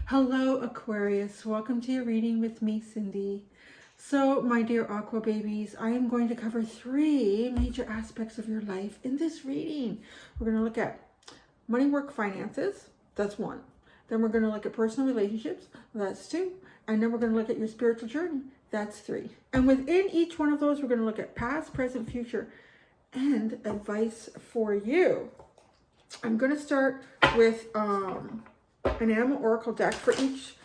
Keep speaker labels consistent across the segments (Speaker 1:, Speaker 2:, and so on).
Speaker 1: Hello Aquarius, welcome to your reading with me, Cindy. So my dear Aqua babies, I am going to cover 3 major aspects of your life in this reading. We're going to look at money, work, finances, that's 1. Then we're going to look at personal relationships, that's 2. And then we're going to look at your spiritual journey, that's 3. And within each one of those, we're going to look at past, present, future, and advice for you. I'm going to start with an animal oracle deck for each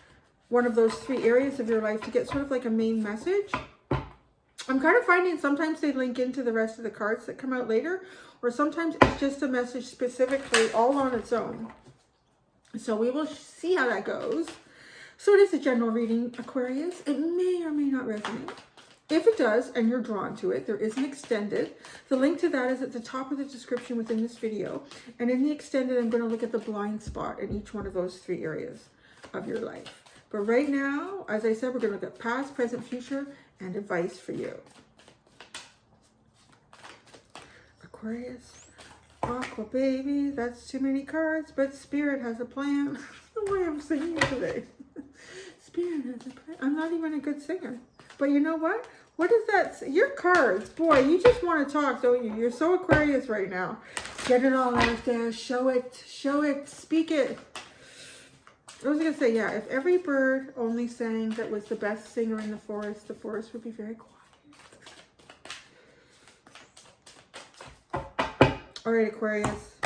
Speaker 1: one of those 3 areas of your life to get sort of like a main message. I'm kind of finding sometimes they link into the rest of the cards that come out later, or sometimes it's just a message specifically all on its own. So we will see how that goes. So it is a general reading, Aquarius. It may or may not resonate. If it does, and you're drawn to it, there is an extended. The link to that is at the top of the description within this video. And in the extended, I'm going to look at the blind spot in each one of those 3 areas of your life. But right now, as I said, we're going to look at past, present, future, and advice for you. Aquarius, Aqua baby, that's too many cards, but Spirit has a plan. The way I'm singing today. Spirit has a plan. I'm not even a good singer. But you know what? What is that? Your cards. Boy, you just want to talk, don't you? You're so Aquarius right now. Get it all out there. Show it. Show it. Speak it. I was going to say, yeah, if every bird only sang that was the best singer in the forest would be very quiet. All right, Aquarius.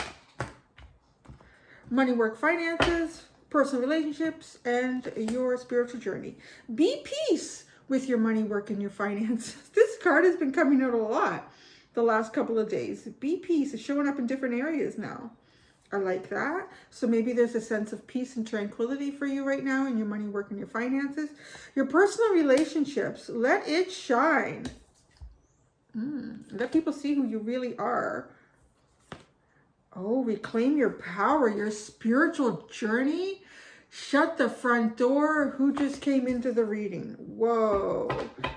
Speaker 1: Money, work, finances, personal relationships, and your spiritual journey. Be peace with your money, work, and your finances. This card has been coming out a lot the last couple of days. Be peace is showing up in different areas now. I like that. So maybe there's a sense of peace and tranquility for you right now in your money, work, and your finances. Your personal relationships, let it shine. Let people see who you really are. Oh, reclaim your power, your spiritual journey. Shut the front door. Who just came into the reading? Whoa.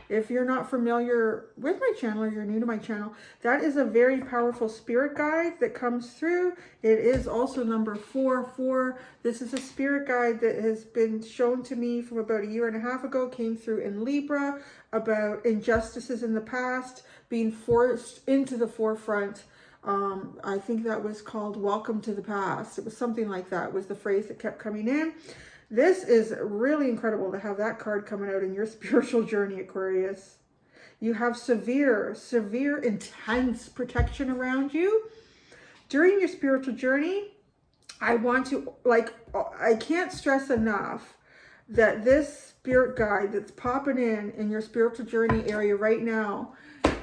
Speaker 1: If you're not familiar with my channel, or you're new to my channel, that is a very powerful spirit guide that comes through. It is also number 44. This is a spirit guide that has been shown to me from about 1.5 years ago, came through in Libra, about injustices in the past being forced into the forefront. I think that was called Welcome to the Past. It was something like that was the phrase that kept coming in. This is really incredible to have that card coming out in your spiritual journey, Aquarius. You have severe, intense protection around you. During your spiritual journey, I can't stress enough that this spirit guide that's popping in your spiritual journey area right now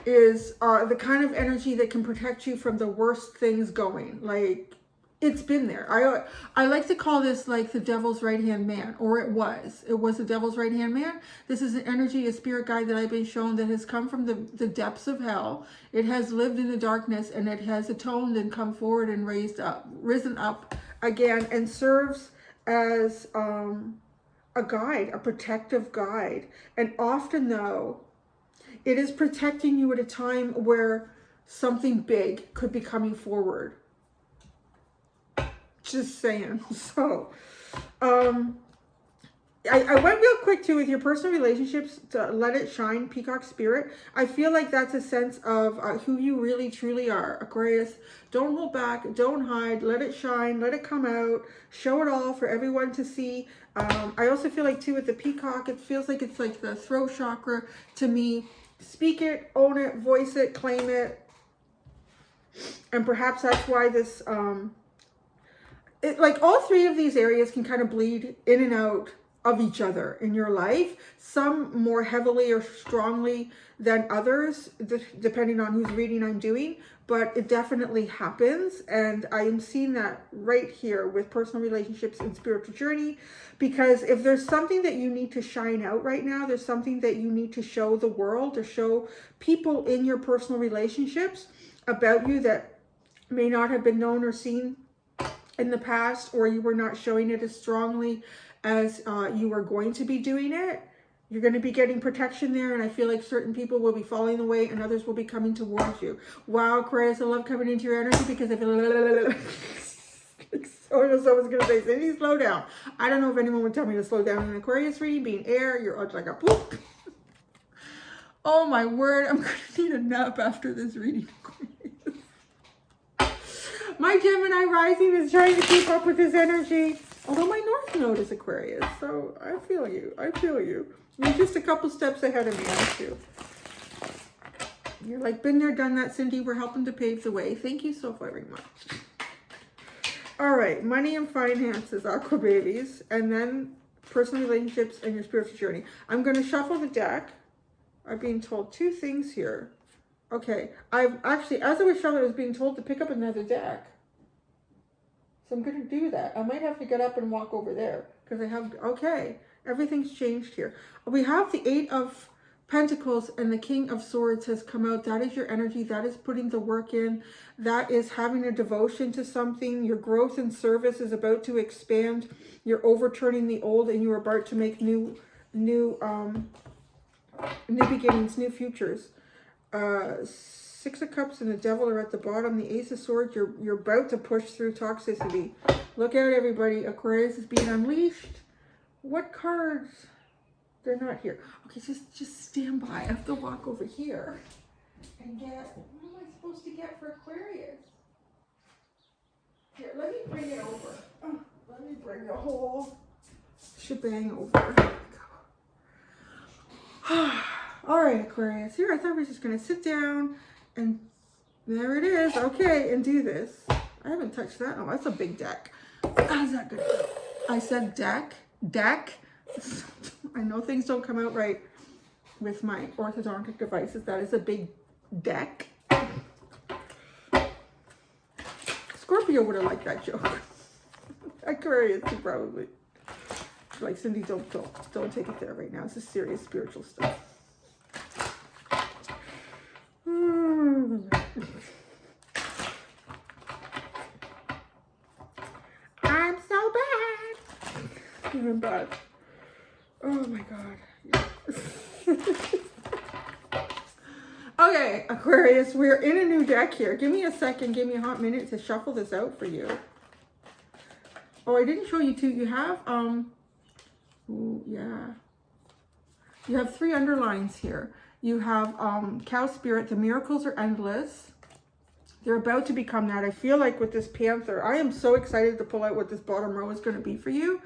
Speaker 1: is the kind of energy that can protect you from the worst things going. Like, it's been there. I like to call this like the devil's right-hand man, or it was the devil's right-hand man. This is an energy, a spirit guide that I've been shown that has come from the depths of hell. It has lived in the darkness, and it has atoned and come forward and risen up again, and serves as a guide, a protective guide. And often though, it is protecting you at a time where something big could be coming forward. Just saying. So, I went real quick too with your personal relationships to let it shine, Peacock Spirit. I feel like that's a sense of who you really truly are, Aquarius. Don't hold back, don't hide, let it shine, let it come out, show it all for everyone to see. I also feel like too with the peacock, it feels like it's like the throat chakra to me. Speak it, own it, voice it, claim it. And perhaps that's why this, like all 3 of these areas can kind of bleed in and out of each other in your life. Some more heavily or strongly than others, depending on whose reading I'm doing. But it definitely happens. And I am seeing that right here with personal relationships and spiritual journey. Because if there's something that you need to shine out right now, there's something that you need to show the world or show people in your personal relationships about you that may not have been known or seen in the past, or you were not showing it as strongly as you were going to be doing it. You're going to be getting protection there, and I feel like certain people will be falling away and others will be coming towards you. Wow, Aquarius, I love coming into your energy because I feel Oh, no, someone's going to say, Cindy, slow down. I don't know if anyone would tell me to slow down in an Aquarius reading, being air, you're like a poop. Oh my word, I'm going to need a nap after this reading, Aquarius. My Gemini rising is trying to keep up with this energy. Although my North Node is Aquarius, so I feel you. I feel you. You're just a couple steps ahead of me, aren't you? You're like, been there, done that, Cindy. We're helping to pave the way. Thank you so very much. All right, money and finances, Aqua babies, and then personal relationships and your spiritual journey. I'm going to shuffle the deck. I'm being told two things here. Okay, I've actually, as I was shuffling, I was being told to pick up another deck. So I'm going to do that. I might have to get up and walk over there because I have, okay, everything's changed here. We have the Eight of Pentacles and the King of Swords has come out. That is your energy. That is putting the work in. That is having a devotion to something. Your growth and service is about to expand. You're overturning the old and you're about to make new beginnings, new futures. Six of Cups and the Devil are at the bottom. The Ace of Swords, you're about to push through toxicity. Look out, everybody. Aquarius is being unleashed. What cards? They're not here. Okay, just stand by. I have to walk over here and get, what am I supposed to get for Aquarius? Here, let me bring it over. Oh, let me bring the whole shebang over. There we go. All right, Aquarius. Here, I thought we were just going to sit down and there it is. Okay, and do this. I haven't touched that. Oh, that's a big deck. How's that going to go? I said deck. Deck. I know things don't come out right with my orthodontic devices. That is a big deck. Scorpio would have liked that joke. Aquarius too, probably. Like, Cindy, don't take it there right now. This is serious spiritual stuff. I'm so bad. Even bad. Oh my God. Okay, Aquarius, we're in a new deck here. Give me a second, give me a hot minute to shuffle this out for you. Oh, I didn't show you too. You have, ooh, yeah. You have three underlines here. You have Cow Spirit. The miracles are endless. They're about to become that. I feel like with this Panther, I am so excited to pull out what this bottom row is going to be for you.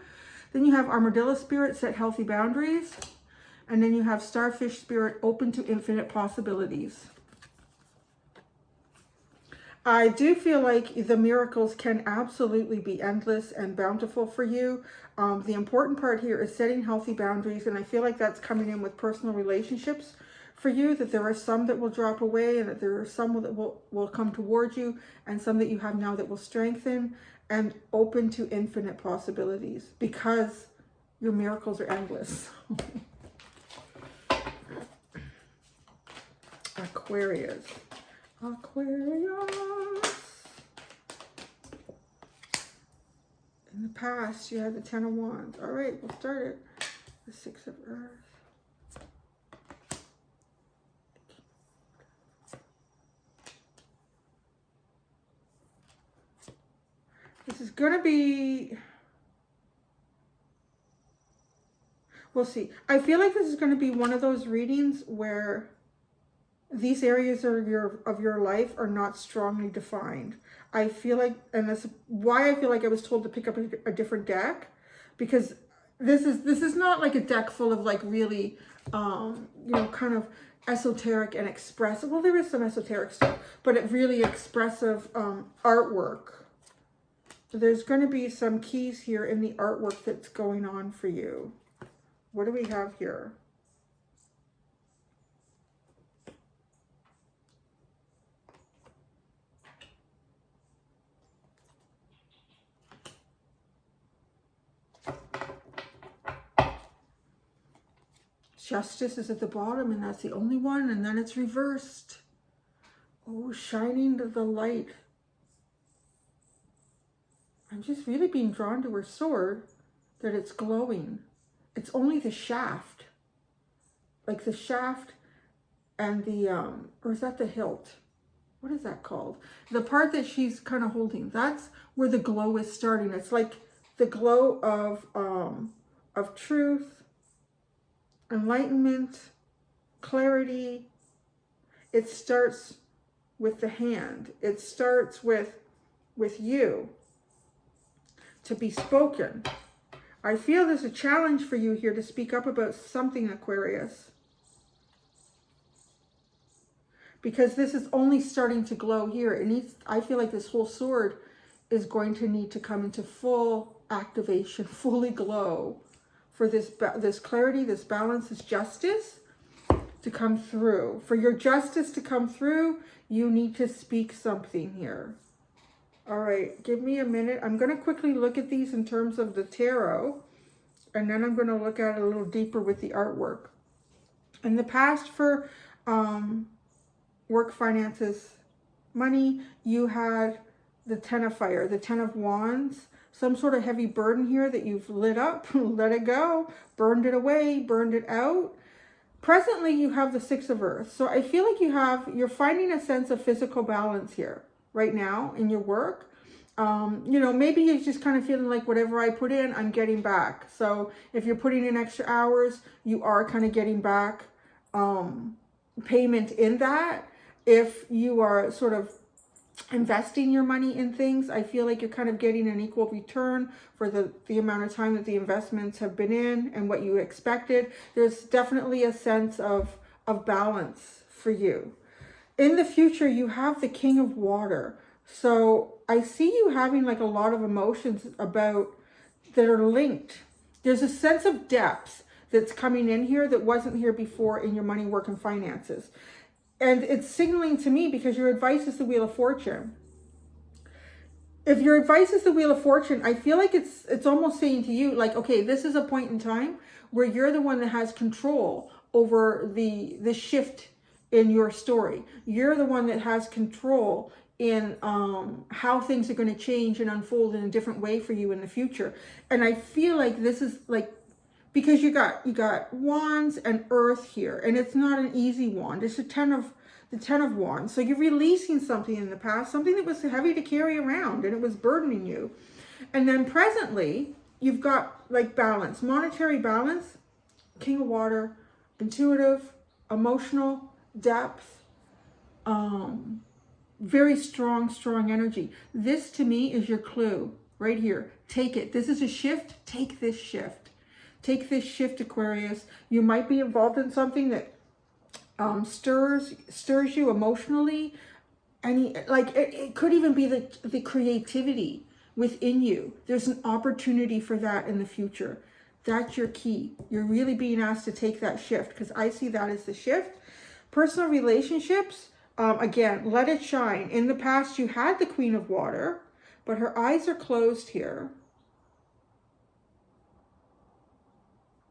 Speaker 1: Then you have Armadillo Spirit, set healthy boundaries. And then you have Starfish Spirit, open to infinite possibilities. I do feel like the miracles can absolutely be endless and bountiful for you. The important part here is setting healthy boundaries. And I feel like that's coming in with personal relationships for you, that there are some that will drop away and that there are some that will come towards you and some that you have now that will strengthen and open to infinite possibilities because your miracles are endless. Aquarius. Aquarius. In the past, you had the Ten of Wands. All right, we'll start it. The Six of Earth. This is going to be... We'll see. I feel like this is going to be one of those readings where these areas of your life are not strongly defined. I feel like, and that's why I feel like I was told to pick up a different deck, because this is not like a deck full of like really, you know, kind of esoteric and expressive. Well, there is some esoteric stuff, but it really expressive artwork. There's going to be some keys here in the artwork that's going on for you. What do we have here? Justice is at the bottom, and that's the only one, and then it's reversed. Oh, shining the light. I'm just really being drawn to her sword, that it's glowing. It's only the shaft. Like the shaft and the, or is that the hilt? what is that called? The part that she's kind of holding, that's where the glow is starting. It's like the glow of truth, enlightenment, clarity. It starts with the hand. It starts with you to be spoken. I feel there's a challenge for you here to speak up about something, Aquarius. Because this is only starting to glow here. It needs, I feel like this whole sword is going to need to come into full activation, fully glow for this clarity, this balance, this justice to come through. For your justice to come through, you need to speak something here. All right, give me a minute. I'm going to quickly look at these in terms of the tarot, and then I'm going to look at it a little deeper with the artwork. In the past, for work, finances, money, you had the Ten of Fire, the Ten of Wands, some sort of heavy burden here that you've lit up, let it go, burned it away, burned it out. Presently, you have the Six of Earth. So I feel like you're finding a sense of physical balance here right now in your work. You know, maybe you're just kind of feeling like whatever I put in, I'm getting back. So if you're putting in extra hours, you are kind of getting back payment in that. If you are sort of investing your money in things, I feel like you're kind of getting an equal return for the amount of time that the investments have been in and what you expected. There's definitely a sense of balance for you. In the future, you have the King of Water. So I see you having like a lot of emotions about that are linked. There's a sense of depth that's coming in here that wasn't here before in your money, work, and finances. And it's signaling to me because your advice is the Wheel of Fortune. If your advice is the Wheel of Fortune, I feel like it's almost saying to you, like, okay, this is a point in time where you're the one that has control over the shift in your story. You're the one that has control in how things are going to change and unfold in a different way for you in the future. And I feel like this is like, because you got wands and earth here, and it's not an easy wand. It's the Ten of Wands. So you're releasing something in the past, something that was heavy to carry around and it was burdening you. And then presently, you've got like balance, monetary balance, King of Water, intuitive, emotional, depth, very strong energy. This to me is your clue right here. Take it. This is a shift. Take this shift. Take this shift, Aquarius. You might be involved in something that stirs you emotionally. And like it could even be the creativity within you. There's an opportunity for that in the future. That's your key. You're really being asked to take that shift because I see that as the shift. Personal relationships, again, let it shine. In the past, you had the Queen of Water, but her eyes are closed here.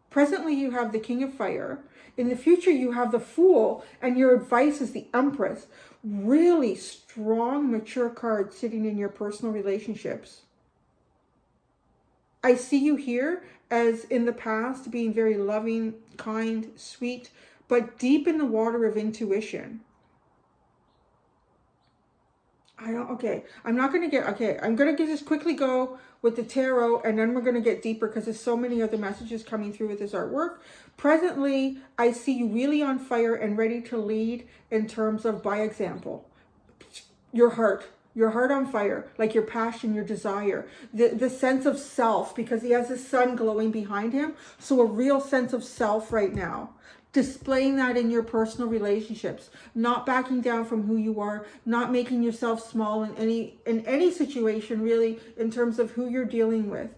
Speaker 1: Presently, you have the King of Fire. In the future, you have the Fool, and your advice is the Empress. Really strong, mature card sitting in your personal relationships. I see you here as in the past being very loving, kind, sweet, but deep in the water of intuition. I'm going to just quickly go with the tarot, and then we're going to get deeper because there's so many other messages coming through with this artwork. Presently, I see you really on fire and ready to lead in terms of, by example, your heart on fire, like your passion, your desire, the sense of self, because he has the sun glowing behind him. So a real sense of self right now. Displaying that in your personal relationships, not backing down from who you are, not making yourself small in any situation really in terms of who you're dealing with.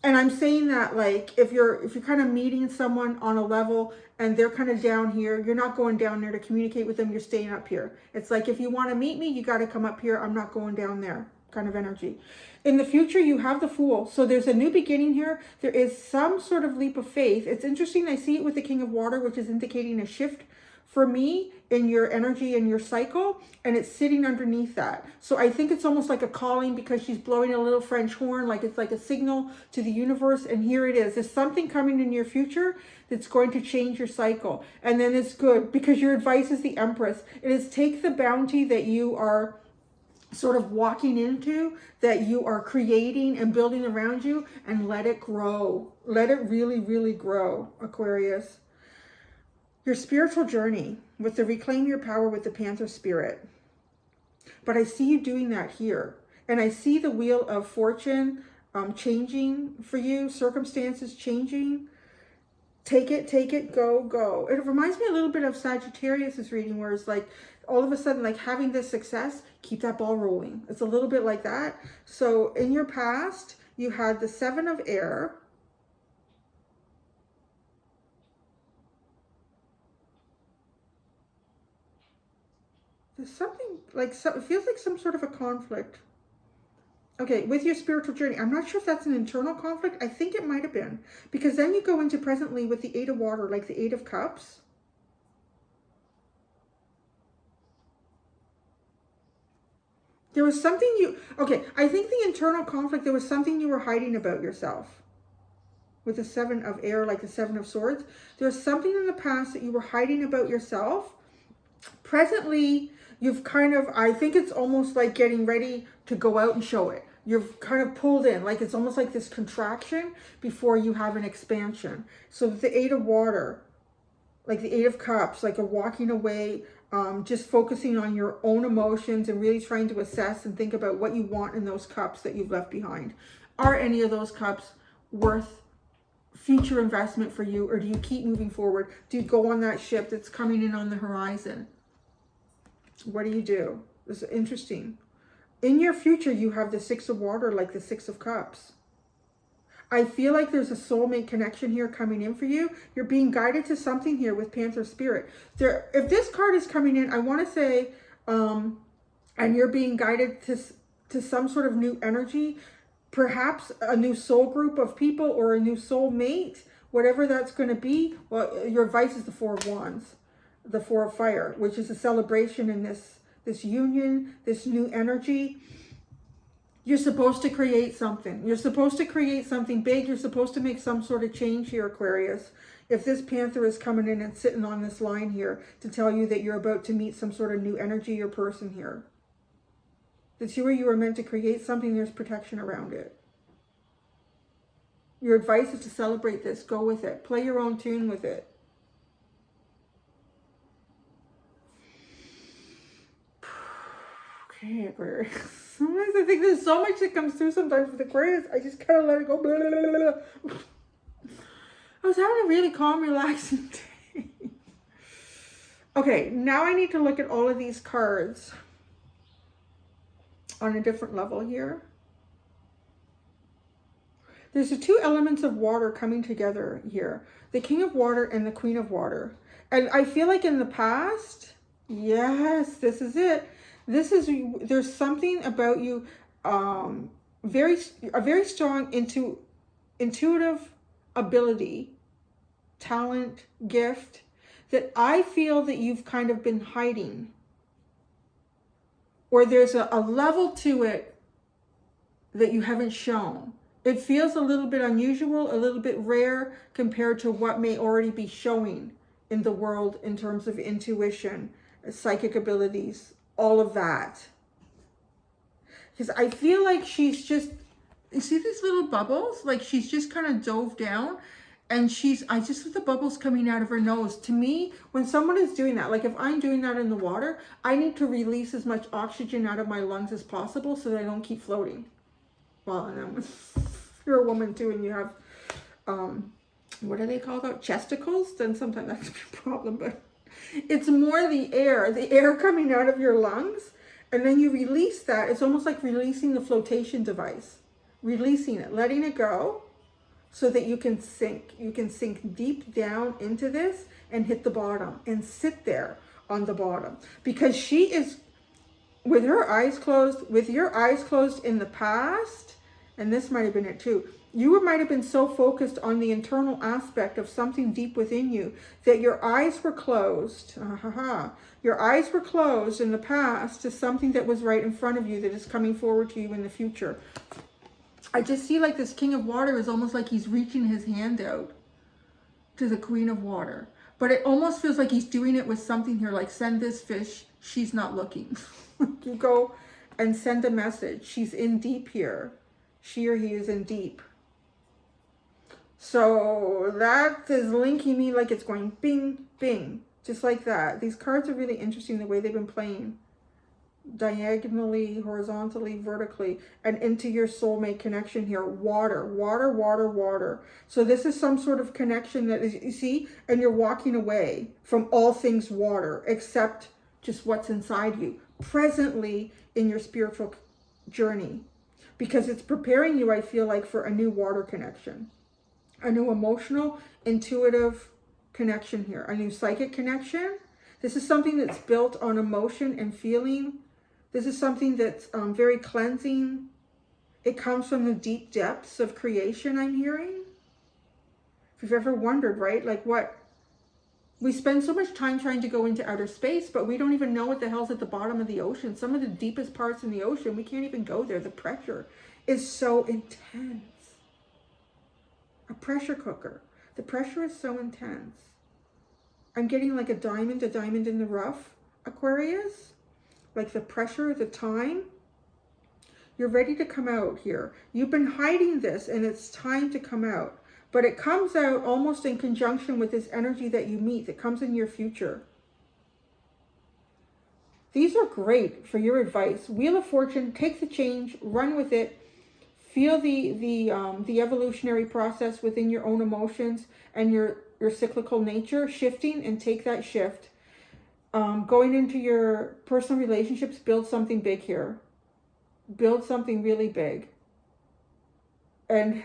Speaker 1: And I'm saying that like if you're kind of meeting someone on a level and they're kind of down here, you're not going down there to communicate with them, you're staying up here. It's like if you want to meet me, you got to come up here. I'm not going down there kind of energy. In the future, you have the Fool. So there's a new beginning here. There is some sort of leap of faith. It's interesting. I see it with the King of Water, which is indicating a shift for me in your energy and your cycle, and it's sitting underneath that. So I think it's almost like a calling, because she's blowing a little French horn, like it's like a signal to the universe. And here it is. There's something coming in your future that's going to change your cycle. And then it's good, because your advice is the Empress. It is take the bounty that you are sort of walking into, that you are creating and building around you, and let it grow. Let it really, really grow, Aquarius. Your spiritual journey with the reclaim your power with the Panther spirit. But I see you doing that here. And I see the wheel of fortune changing for you, circumstances changing. Take it, go, go. It reminds me a little bit of Sagittarius's reading, where it's like all of a sudden, like having this success, keep that ball rolling. It's a little bit like that. So in your past, you had the 7 of air. There's something like, it feels like some sort of a conflict. Okay, with your spiritual journey, I'm not sure if that's an internal conflict. I think it might have been. Because then you go into presently with the 8 of water, like the 8 of cups. There was something okay, I think the internal conflict, there was something you were hiding about yourself. With the 7 of air, like the 7 of swords. There's something in the past that you were hiding about yourself. Presently, you've kind of, I think it's almost like getting ready to go out and show it. You've kind of pulled in, like it's almost like this contraction before you have an expansion. So the 8 of water, like the 8 of cups, like a walking away, just focusing on your own emotions and really trying to assess and think about what you want in those cups that you've left behind. Are any of those cups worth future investment for you, or do you keep moving forward? Do you go on that ship that's coming in on the horizon? What do you do? This is interesting. In your future, you have the 6 of water, like the 6 of cups. I feel like there's a soulmate connection here coming in for you. You're being guided to something here with Panther Spirit. If this card is coming in, I want to say, and you're being guided to some sort of new energy, perhaps a new soul group of people or a new soulmate, whatever that's going to be. Well, your advice is the 4 of Wands, the 4 of fire, which is a celebration in this union, this new energy. You're supposed to create something. You're supposed to create something big. You're supposed to make some sort of change here, Aquarius. If this Panther is coming in and sitting on this line here to tell you that you're about to meet some sort of new energy or person here. That's where you were meant to create something. There's protection around it. Your advice is to celebrate this. Go with it. Play your own tune with it. Okay, Aquarius. Sometimes I think there's so much that comes through sometimes with Aquarius. I just kind of let it go. Blah, blah, blah, blah. I was having a really calm, relaxing day. Okay, now I need to look at all of these cards on a different level here. There's the 2 elements of water coming together here. The King of Water and the Queen of Water. And I feel like in the past, yes, this is it. There's something about you, a very strong intuitive ability, talent, gift, that I feel that you've kind of been hiding. Or there's a level to it that you haven't shown. It feels a little bit unusual, a little bit rare compared to what may already be showing in the world in terms of intuition, psychic abilities, all of that. Because I feel like she's just, you see these little bubbles? Like she's just kind of dove down, and I just with the bubbles coming out of her nose. To me, when someone is doing that, like if I'm doing that in the water, I need to release as much oxygen out of my lungs as possible so that I don't keep floating. Well, and then if you're a woman too and you have, what do they call that? Chesticles? Then sometimes that's a problem, but it's more the air coming out of your lungs, and then you release that. It's almost like releasing the flotation device, releasing it, letting it go so that you can sink. You can sink deep down into this and hit the bottom and sit there on the bottom, because she is with her eyes closed, with your eyes closed in the past, and this might have been it too. You might have been so focused on the internal aspect of something deep within you that your eyes were closed. Your eyes were closed in the past to something that was right in front of you that is coming forward to you in the future. I just see like this King of Water is almost like he's reaching his hand out to the Queen of Water. But it almost feels like he's doing it with something here, like send this fish, she's not looking. You go and send a message. She's in deep here. She or he is in deep. So that is linking me like it's going bing, bing, just like that. These cards are really interesting the way they've been playing. Diagonally, horizontally, vertically, and into your soulmate connection here. Water, water, water, water. So this is some sort of connection that is, you see, and you're walking away from all things water, except just what's inside you, presently in your spiritual journey. Because it's preparing you, I feel like, for a new water connection. A new emotional, intuitive connection here. A new psychic connection. This is something that's built on emotion and feeling. This is something that's very cleansing. It comes from the deep depths of creation, I'm hearing. If you've ever wondered, right? Like what? We spend so much time trying to go into outer space, but we don't even know what the hell's at the bottom of the ocean. Some of the deepest parts in the ocean, we can't even go there. The pressure is so intense. A pressure cooker. The pressure is so intense. I'm getting like a diamond in the rough, Aquarius. Like the pressure, the time. You're ready to come out here. You've been hiding this and it's time to come out. But it comes out almost in conjunction with this energy that you meet that comes in your future. These are great for your advice. Wheel of Fortune, take the change, run with it. Feel the evolutionary process within your own emotions and your cyclical nature shifting, and take that shift. Going into your personal relationships, build something big here. Build something really big. And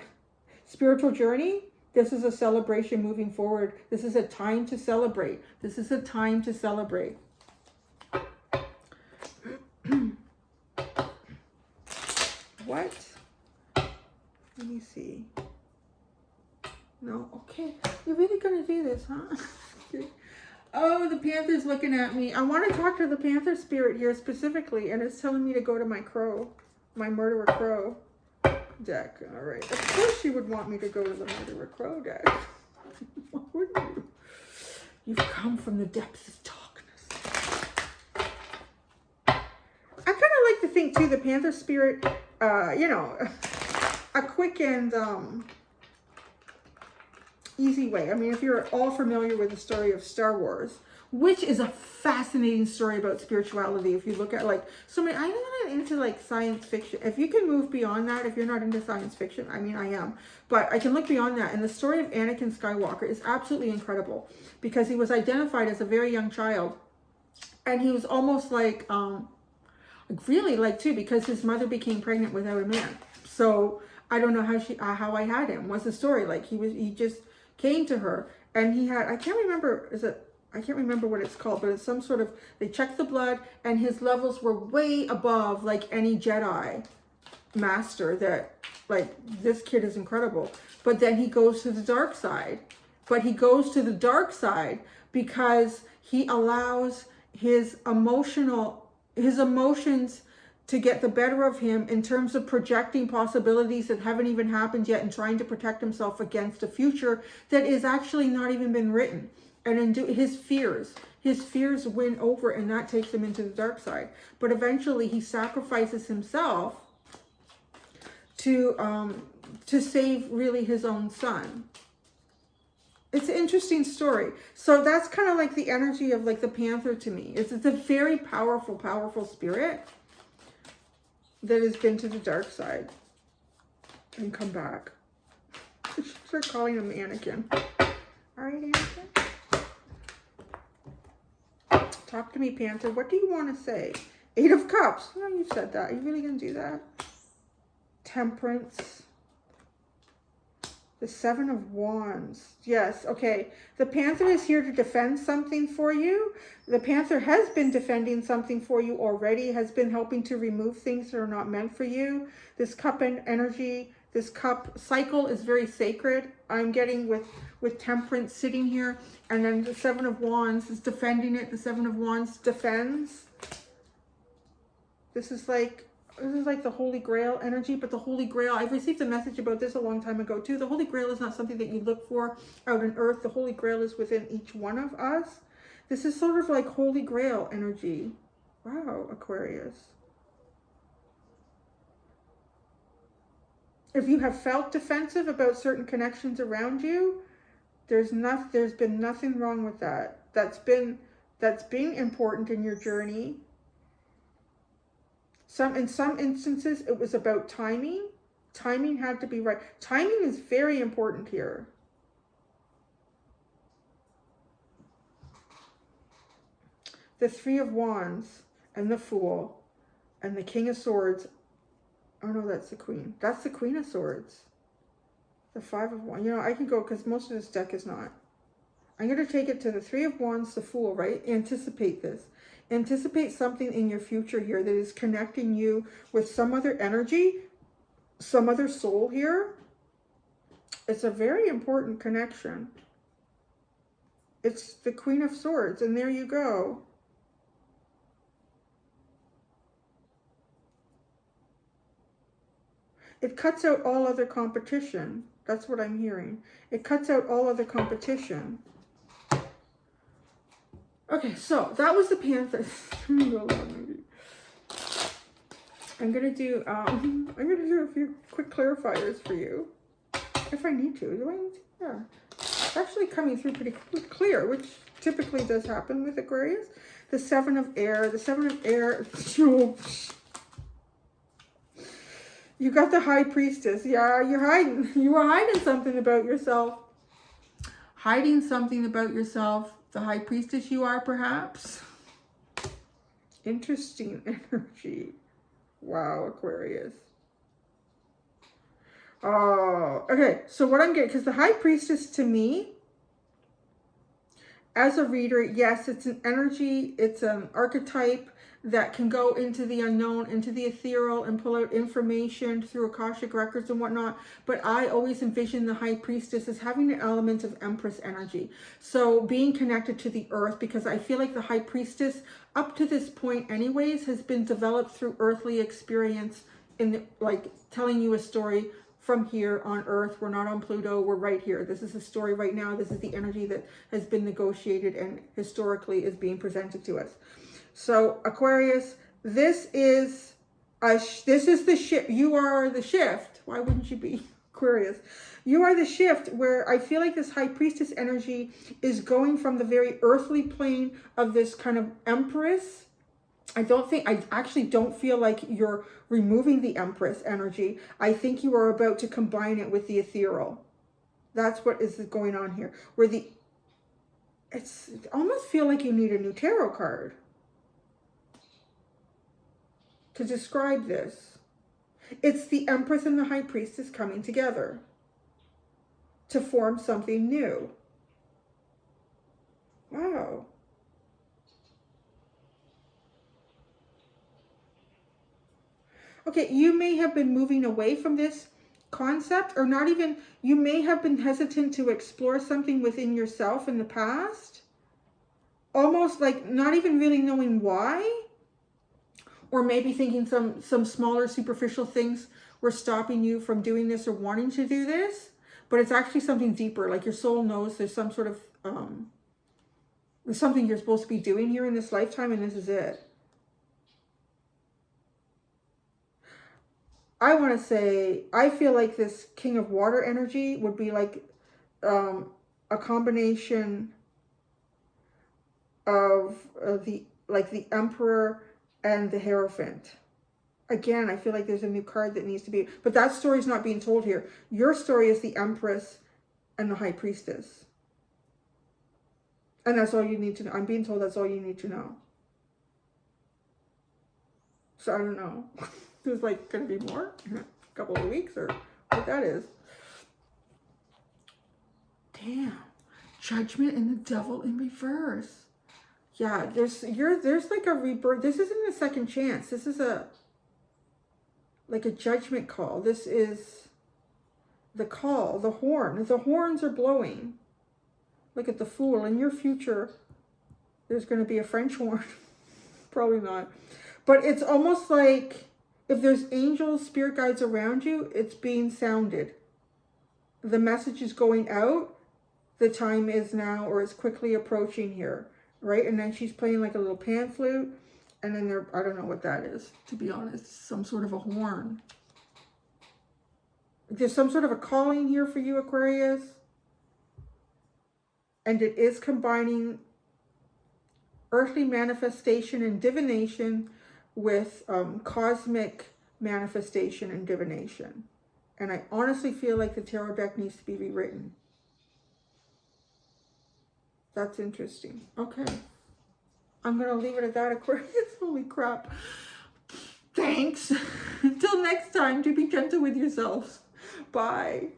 Speaker 1: spiritual journey, this is a celebration moving forward. This is a time to celebrate. This is a time to celebrate. What? Let me see. No, okay. You're really gonna do this, huh? Okay. Oh, the Panther's looking at me. I want to talk to the Panther spirit here specifically, and it's telling me to go to my crow, my Murderer Crow deck. All right. Of course you would want me to go to the Murderer Crow deck. Why wouldn't you? You've come from the depths of darkness. I kind of like to think, too, the Panther spirit, you know, a quick and easy way. I mean, if you're all familiar with the story of Star Wars, which is a fascinating story about spirituality. If you look at like so many, I'm not into like science fiction. If you can move beyond that, if you're not into science fiction, I mean, I am, but I can look beyond that. And the story of Anakin Skywalker is absolutely incredible because he was identified as a very young child, and he was almost like, really like too, because his mother became pregnant without a man. So I don't know how I had him. Was the story like he just came to her, and he had, I can't remember what it's called, but it's some sort of, they checked the blood, and his levels were way above like any Jedi master, that like, this kid is incredible. But then he goes to the dark side. But he goes to the dark side because he allows his emotions to get the better of him in terms of projecting possibilities that haven't even happened yet, and trying to protect himself against a future that is actually not even been written. And his fears win over, and that takes him into the dark side. But eventually he sacrifices himself to save really his own son. It's an interesting story. So that's kind of like the energy of like the Panther to me. It's a very powerful, powerful spirit that has been to the dark side and come back. I should start calling him Anakin. All right, Anakin. Talk to me, Panther. What do you want to say? 8 of Cups. Oh, you said that. Are you really going to do that? Temperance. The 7 of Wands. Yes, okay. The Panther is here to defend something for you. The Panther has been defending something for you already, has been helping to remove things that are not meant for you. This cup and energy, This cup cycle is very sacred. I'm getting with Temperance sitting here. And then the Seven of Wands is defending it. The Seven of Wands defends. This is like the Holy Grail energy, but the Holy Grail, I've received a message about this a long time ago too. The Holy Grail is not something that you look for out on earth. The Holy Grail is within each one of us. This is sort of like Holy Grail energy. Wow, Aquarius. If you have felt defensive about certain connections around you, there's been nothing wrong with that. That's been important in your journey. In some instances, it was about timing. Timing had to be right. Timing is very important here. The Three of Wands and the Fool and the King of Swords. Oh no, that's the Queen. That's the Queen of Swords. The Five of Wands. You know, I can go because most of this deck is not. I'm going to take it to the Three of Wands, the Fool, right? Anticipate this. Anticipate something in your future here that is connecting you with some other energy, some other soul here. It's a very important connection. It's the Queen of Swords, and there you go. It cuts out all other competition. That's what I'm hearing. It cuts out all other competition. Okay, so that was the Panther. I'm gonna do a few quick clarifiers for you, if I need to. Do I need to? Yeah, it's actually coming through pretty clear, which typically does happen with Aquarius. The Seven of Air. The Seven of Air. You got the High Priestess. Yeah, you're hiding. You were hiding something about yourself. Hiding something about yourself. The High Priestess you are, perhaps. Interesting energy. Wow, Aquarius. Oh, okay. So what I'm getting, because the High Priestess to me, as a reader, yes, it's an energy, it's an archetype that can go into the unknown, into the ethereal, and pull out information through Akashic records and whatnot. But I always envision the High Priestess as having an element of Empress energy. So being connected to the earth, because I feel like the High Priestess, up to this point anyways, has been developed through earthly experience, like telling you a story from here on Earth. We're not on Pluto, we're right here. This is a story right now. This is the energy that has been negotiated and historically is being presented to us. So Aquarius, this is the shift. You are the shift. Why wouldn't you be Aquarius? You are the shift where I feel like this High Priestess energy is going from the very earthly plane of this kind of Empress. I actually don't feel like you're removing the Empress energy. I think you are about to combine it with the ethereal. That's what is going on here. It's almost feel like you need a new tarot card to describe this. It's the Empress and the High Priestess coming together to form something new. Wow. Okay, you may have been moving away from this concept, or not even, you may have been hesitant to explore something within yourself in the past. Almost like not even really knowing why. Or maybe thinking some smaller superficial things were stopping you from doing this or wanting to do this. But it's actually something deeper. Like your soul knows there's some sort of, there's something you're supposed to be doing here in this lifetime, and this is it. I want to say, I feel like this King of Water energy would be like a combination of the Emperor and the Hierophant. Again, I feel like there's a new card that needs to be, but that story's not being told here. Your story is the Empress and the High Priestess. And that's all you need to know. I'm being told that's all you need to know. So I don't know. There's like going to be more in a couple of weeks, or what that is. Damn. Judgment and the Devil in reverse. Yeah, there's like a rebirth. This isn't a second chance. This is like a judgment call. This is the call, the horn. The horns are blowing. Look at the Fool. In your future, there's going to be a French horn. Probably not. But it's almost like if there's angels, spirit guides around you, it's being sounded. The message is going out. The time is now, or is quickly approaching here, right? And then she's playing like a little pan flute. And then there, I don't know what that is, to be honest. Some sort of a horn. There's some sort of a calling here for you, Aquarius. And it is combining earthly manifestation and divination with cosmic manifestation and divination. And I honestly feel like the tarot deck needs to be rewritten. That's interesting. Okay. I'm going to leave it at that, Aquarius. Holy crap. Thanks. Until next time, do be gentle with yourselves. Bye.